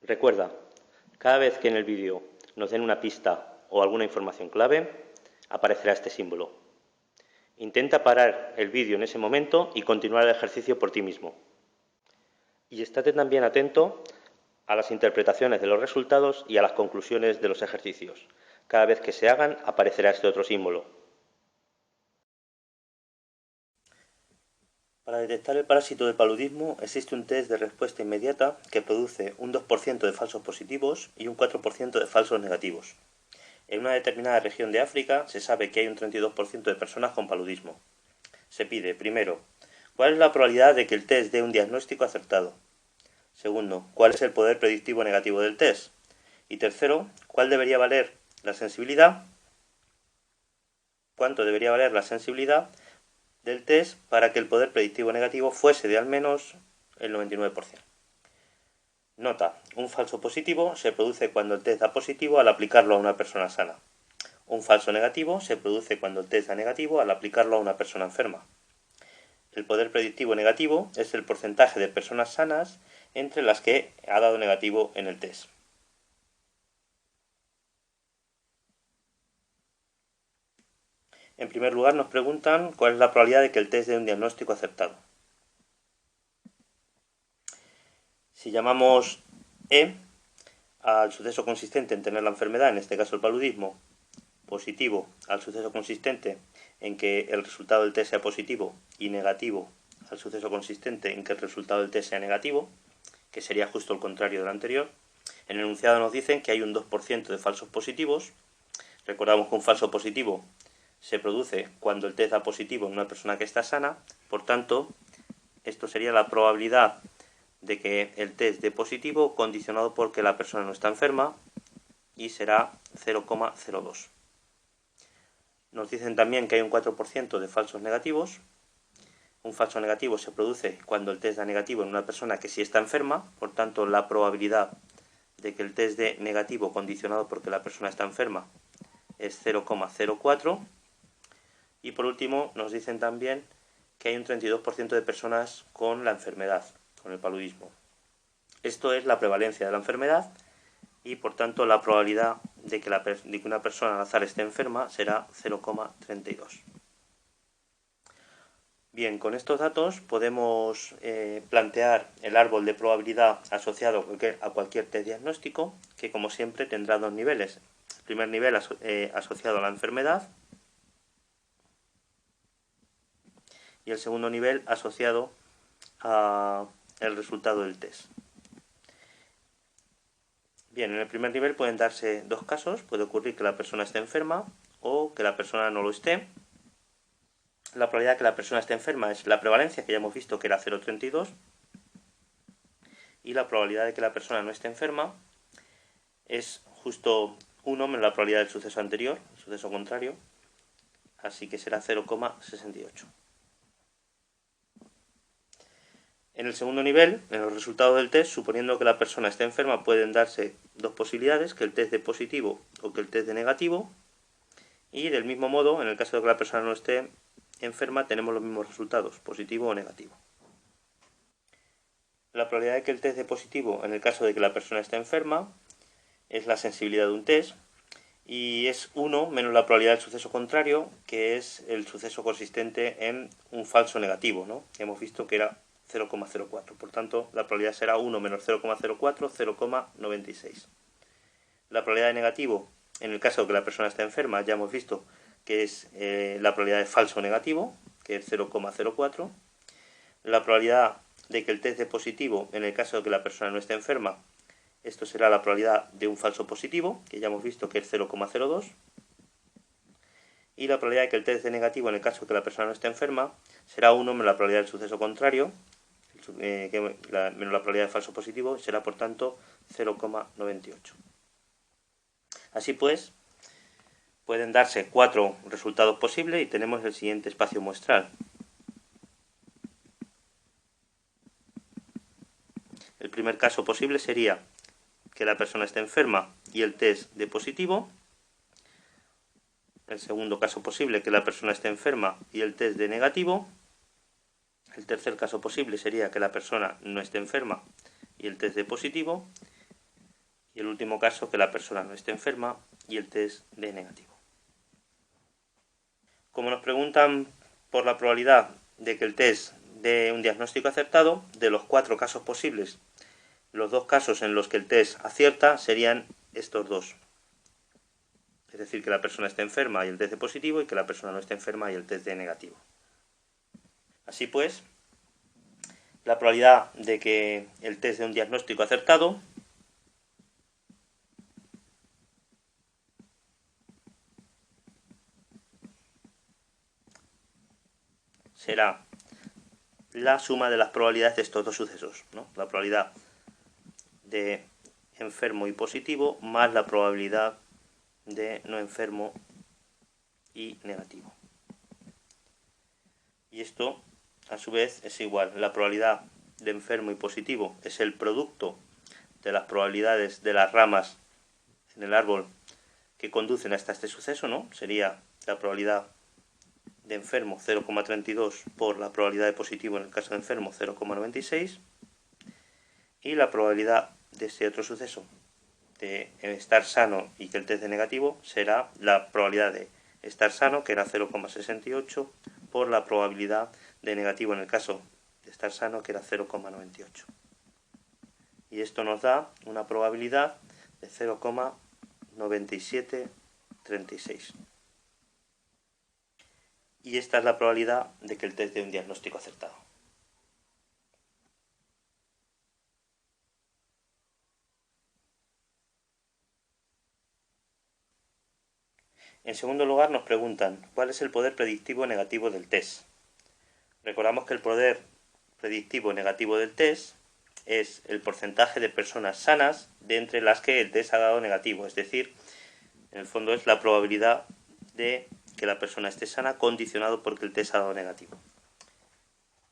Recuerda, cada vez que en el vídeo nos den una pista o alguna información clave, aparecerá este símbolo. Intenta parar el vídeo en ese momento y continuar el ejercicio por ti mismo. Y estate también atento a las interpretaciones de los resultados y a las conclusiones de los ejercicios. Cada vez que se hagan, aparecerá este otro símbolo. Para detectar el parásito del paludismo existe un test de respuesta inmediata que produce un 2% de falsos positivos y un 4% de falsos negativos. En una determinada región de África se sabe que hay un 32% de personas con paludismo. Se pide, primero, ¿cuál es la probabilidad de que el test dé un diagnóstico acertado? Segundo, ¿cuál es el poder predictivo negativo del test? Y tercero, ¿cuál debería valer la sensibilidad? ¿Cuánto debería valer la sensibilidad del test para que el poder predictivo negativo fuese de al menos el 99%? Nota, un falso positivo se produce cuando el test da positivo al aplicarlo a una persona sana. Un falso negativo se produce cuando el test da negativo al aplicarlo a una persona enferma. El poder predictivo negativo es el porcentaje de personas sanas entre las que ha dado negativo en el test. En primer lugar nos preguntan cuál es la probabilidad de que el test dé un diagnóstico acertado. Si llamamos E al suceso consistente en tener la enfermedad, en este caso el paludismo, positivo al suceso consistente en que el resultado del test sea positivo y negativo al suceso consistente en que el resultado del test sea negativo, que sería justo el contrario del anterior, en el enunciado nos dicen que hay un 2% de falsos positivos. Recordamos que un falso positivo se produce cuando el test da positivo en una persona que está sana, por tanto, esto sería la probabilidad de que el test dé positivo condicionado por que la persona no está enferma y será 0,02. Nos dicen también que hay un 4% de falsos negativos. Un falso negativo se produce cuando el test da negativo en una persona que sí está enferma, por tanto la probabilidad de que el test dé negativo condicionado porque la persona está enferma es 0,04. Y por último nos dicen también que hay un 32% de personas con la enfermedad, con el paludismo. Esto es la prevalencia de la enfermedad y por tanto la probabilidad de que una persona al azar esté enferma será 0,32. Bien, con estos datos podemos plantear el árbol de probabilidad asociado a cualquier test diagnóstico, que como siempre tendrá dos niveles. El primer nivel asociado a la enfermedad y el segundo nivel asociado al resultado del test. Bien, en el primer nivel pueden darse dos casos. Puede ocurrir que la persona esté enferma o que la persona no lo esté. La probabilidad de que la persona esté enferma es la prevalencia, que ya hemos visto que era 0,32. Y la probabilidad de que la persona no esté enferma es justo 1 menos la probabilidad del suceso anterior, el suceso contrario. Así que será 0,68. En el segundo nivel, en los resultados del test, suponiendo que la persona esté enferma, pueden darse dos posibilidades, que el test dé positivo o que el test dé negativo. Y del mismo modo, en el caso de que la persona no esté enferma, tenemos los mismos resultados, positivo o negativo. La probabilidad de que el test dé positivo en el caso de que la persona esté enferma es la sensibilidad de un test y es 1 menos la probabilidad del suceso contrario, que es el suceso consistente en un falso negativo, ¿no? Hemos visto que era 0,04. Por tanto, la probabilidad será 1 menos 0,04, 0,96. La probabilidad de negativo, en el caso de que la persona esté enferma, ya hemos visto que es la probabilidad de falso negativo, que es 0,04. La probabilidad de que el test dé positivo, en el caso de que la persona no esté enferma, esto será la probabilidad de un falso positivo, que ya hemos visto que es 0,02. Y la probabilidad de que el test dé negativo, en el caso de que la persona no esté enferma, será 1 menos la probabilidad del suceso contrario, menos la probabilidad de falso positivo, será por tanto 0,98. Así pues, pueden darse 4 resultados posibles y tenemos el siguiente espacio muestral. El primer caso posible sería que la persona esté enferma y el test dé positivo. El segundo caso posible, que la persona esté enferma y el test dé negativo. El tercer caso posible sería que la persona no esté enferma y el test dé positivo. Y el último caso, que la persona no esté enferma y el test dé negativo. Como nos preguntan por la probabilidad de que el test dé un diagnóstico acertado, de los 4 casos posibles, los 2 casos en los que el test acierta serían estos 2. Es decir, que la persona esté enferma y el test dé positivo, y que la persona no esté enferma y el test dé negativo. Así pues, la probabilidad de que el test dé un diagnóstico acertado será la suma de las probabilidades de estos 2 sucesos, ¿no? La probabilidad de enfermo y positivo más la probabilidad de no enfermo y negativo. Y esto, a su vez, es igual. La probabilidad de enfermo y positivo es el producto de las probabilidades de las ramas en el árbol que conducen hasta este suceso, ¿no? Sería la probabilidad de enfermo 0,32 por la probabilidad de positivo en el caso de enfermo 0,96, y la probabilidad de este otro suceso de estar sano y que el test dé negativo será la probabilidad de estar sano, que era 0,68, por la probabilidad de negativo en el caso de estar sano, que era 0,98. Y esto nos da una probabilidad de 0,9736. Y esta es la probabilidad de que el test dé un diagnóstico acertado. En segundo lugar, nos preguntan ¿cuál es el poder predictivo negativo del test? Recordamos que el poder predictivo negativo del test es el porcentaje de personas sanas de entre las que el test ha dado negativo, es decir, en el fondo es la probabilidad de que la persona esté sana condicionado porque el test ha dado negativo.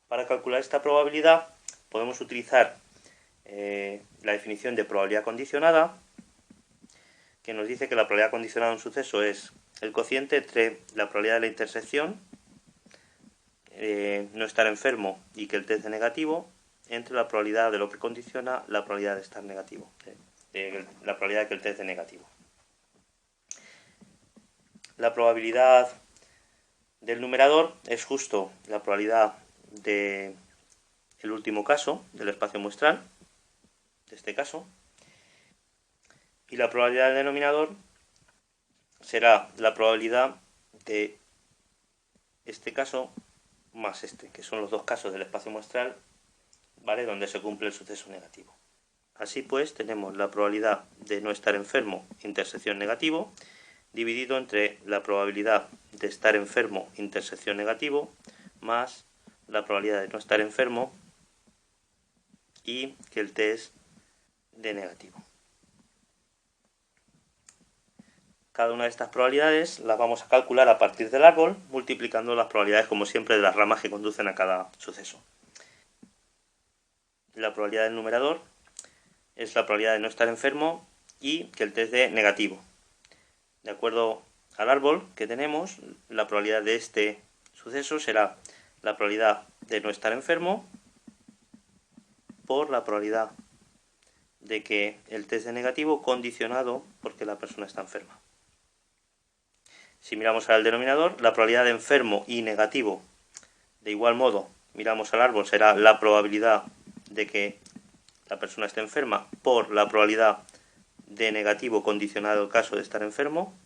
Para calcular esta probabilidad podemos utilizar la definición de probabilidad condicionada, que nos dice que la probabilidad condicionada de un suceso es el cociente entre la probabilidad de la intersección, no estar enfermo y que el test dé negativo, entre la probabilidad de lo que condiciona la probabilidad de estar negativo, la probabilidad de que el test dé negativo. La probabilidad del numerador es justo la probabilidad del último caso, del espacio muestral, de este caso, y la probabilidad del denominador será la probabilidad de este caso más este, que son los 2 casos del espacio muestral, ¿vale?, donde se cumple el suceso negativo. Así pues, tenemos la probabilidad de no estar enfermo, intersección negativo, dividido entre la probabilidad de estar enfermo, intersección negativo, más la probabilidad de no estar enfermo y que el test dé negativo. Cada una de estas probabilidades las vamos a calcular a partir del árbol, multiplicando las probabilidades, como siempre, de las ramas que conducen a cada suceso. La probabilidad del numerador es la probabilidad de no estar enfermo y que el test dé negativo. De acuerdo al árbol que tenemos, la probabilidad de este suceso será la probabilidad de no estar enfermo por la probabilidad de que el test dé negativo condicionado porque la persona está enferma. Si miramos al denominador, la probabilidad de enfermo y negativo, de igual modo, miramos al árbol, será la probabilidad de que la persona esté enferma por la probabilidad de negativo condicionado al caso de estar enfermo,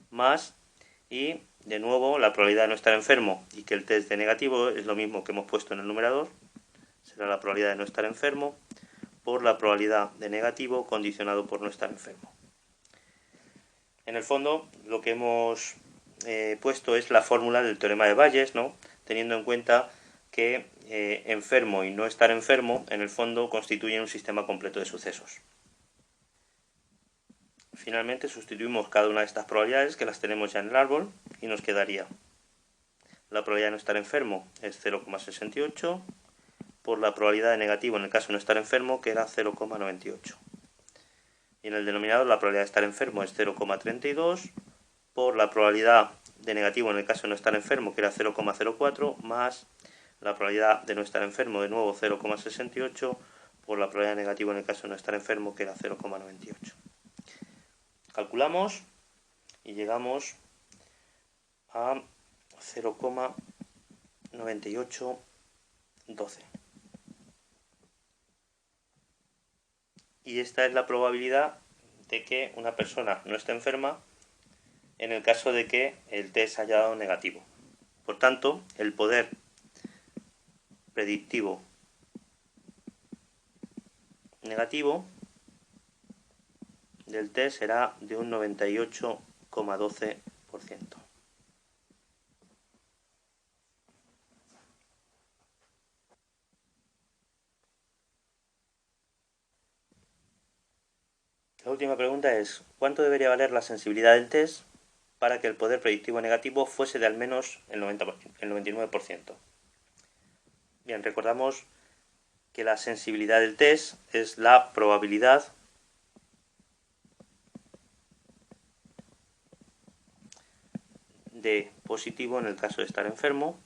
más, y de nuevo la probabilidad de no estar enfermo y que el test dé negativo es lo mismo que hemos puesto en el numerador, será la probabilidad de no estar enfermo por la probabilidad de negativo condicionado por no estar enfermo. En el fondo, lo que hemos puesto es la fórmula del teorema de Bayes, ¿no?, teniendo en cuenta que enfermo y no estar enfermo, en el fondo, constituyen un sistema completo de sucesos. Finalmente, sustituimos cada una de estas probabilidades, que las tenemos ya en el árbol, y nos quedaría la probabilidad de no estar enfermo es 0,68, por la probabilidad de negativo en el caso de no estar enfermo, que era 0,98. Y en el denominador la probabilidad de estar enfermo es 0,32, por la probabilidad de negativo en el caso de no estar enfermo, que era 0,04, más la probabilidad de no estar enfermo, de nuevo 0,68, por la probabilidad de negativo en el caso de no estar enfermo, que era 0,98. Calculamos y llegamos a 0,9812. Y esta es la probabilidad de que una persona no esté enferma en el caso de que el test haya dado negativo. Por tanto, el poder predictivo negativo del test será de un 98,12%. La última pregunta es: ¿cuánto debería valer la sensibilidad del test para que el poder predictivo negativo fuese de al menos el 99%? Bien, recordamos que la sensibilidad del test es la probabilidad de positivo en el caso de estar enfermo,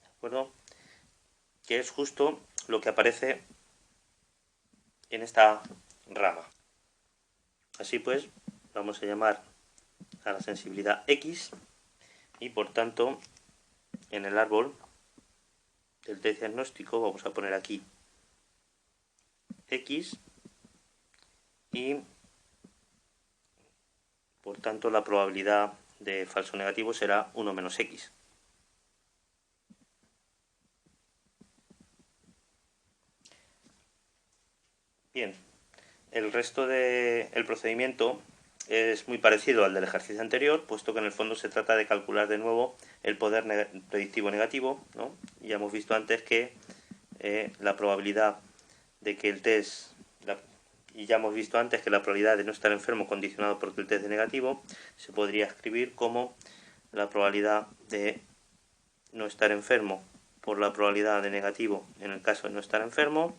¿de acuerdo? Que es justo lo que aparece en esta rama. Así pues, vamos a llamar a la sensibilidad X y por tanto en el árbol del test diagnóstico vamos a poner aquí X y por tanto la probabilidad de falso negativo será 1 menos X. Bien, el resto del procedimiento es muy parecido al del ejercicio anterior, puesto que en el fondo se trata de calcular de nuevo el poder predictivo negativo, ¿no? Ya hemos visto antes que la probabilidad de que el test, y ya hemos visto antes que la probabilidad de no estar enfermo condicionado porque el test es negativo, se podría escribir como la probabilidad de no estar enfermo por la probabilidad de negativo en el caso de no estar enfermo,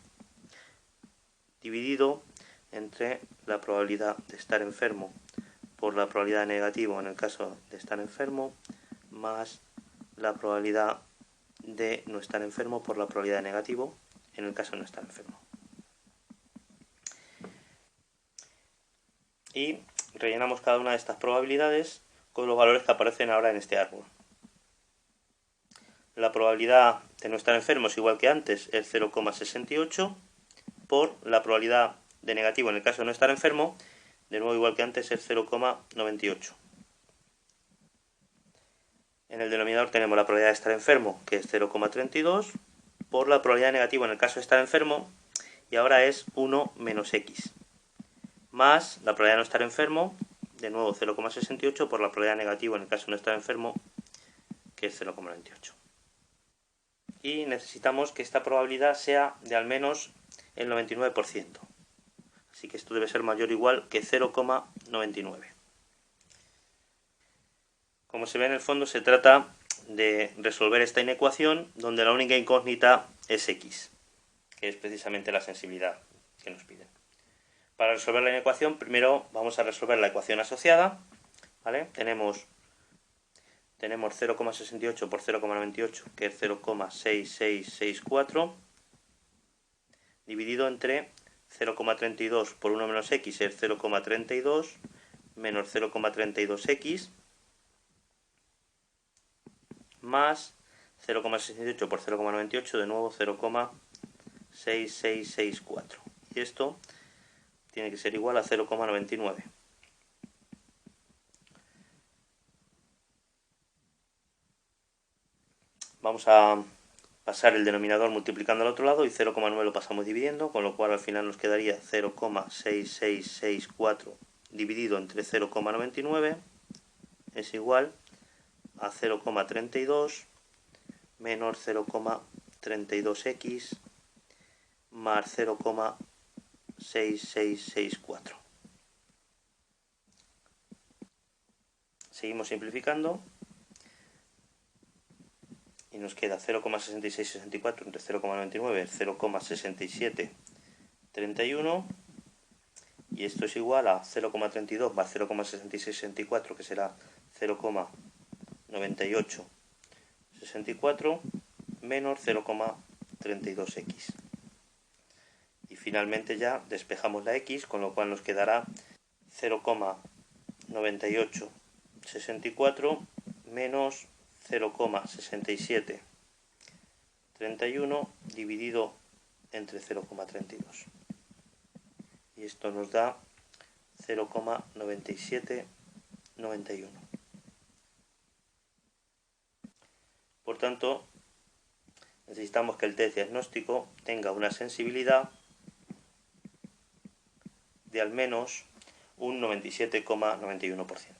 dividido entre la probabilidad de estar enfermo por la probabilidad de negativo en el caso de estar enfermo, más la probabilidad de no estar enfermo por la probabilidad de negativo en el caso de no estar enfermo. Y rellenamos cada una de estas probabilidades con los valores que aparecen ahora en este árbol. La probabilidad de no estar enfermo es igual que antes, es 0,68, por la probabilidad de negativo en el caso de no estar enfermo, de nuevo igual que antes, es 0,98. En el denominador tenemos la probabilidad de estar enfermo, que es 0,32, por la probabilidad de negativo en el caso de estar enfermo, y ahora es 1 menos X, más la probabilidad de no estar enfermo, de nuevo 0,68, por la probabilidad de negativo en el caso de no estar enfermo, que es 0,98. Y necesitamos que esta probabilidad sea de al menos el 99%. Así que esto debe ser mayor o igual que 0,99. Como se ve en el fondo, se trata de resolver esta inecuación donde la única incógnita es X, que es precisamente la sensibilidad que nos piden. Para resolver la inecuación, primero vamos a resolver la ecuación asociada, ¿vale? Tenemos 0,68 por 0,98, que es 0,6664, dividido entre 0,32 por 1 menos X, es 0,32, menos 0,32X, más 0,68 por 0,98, de nuevo 0,6664. Y esto tiene que ser igual a 0,99. Vamos a pasar el denominador multiplicando al otro lado y 0,9 lo pasamos dividiendo, con lo cual al final nos quedaría 0,6664 dividido entre 0,99 es igual a 0,32 menos 0,32x más 0,6664. Seguimos simplificando y nos queda 0,6664 entre 0,99 0,6731, y esto es igual a 0,32 más 0,6664, que será 0,9864 menos 0,32x. finalmente ya despejamos la x, con lo cual nos quedará 0,9864 menos 0,6731 dividido entre 0,32. Y esto nos da 0,9791. Por tanto, necesitamos que el test diagnóstico tenga una sensibilidad de al menos un 97,91%.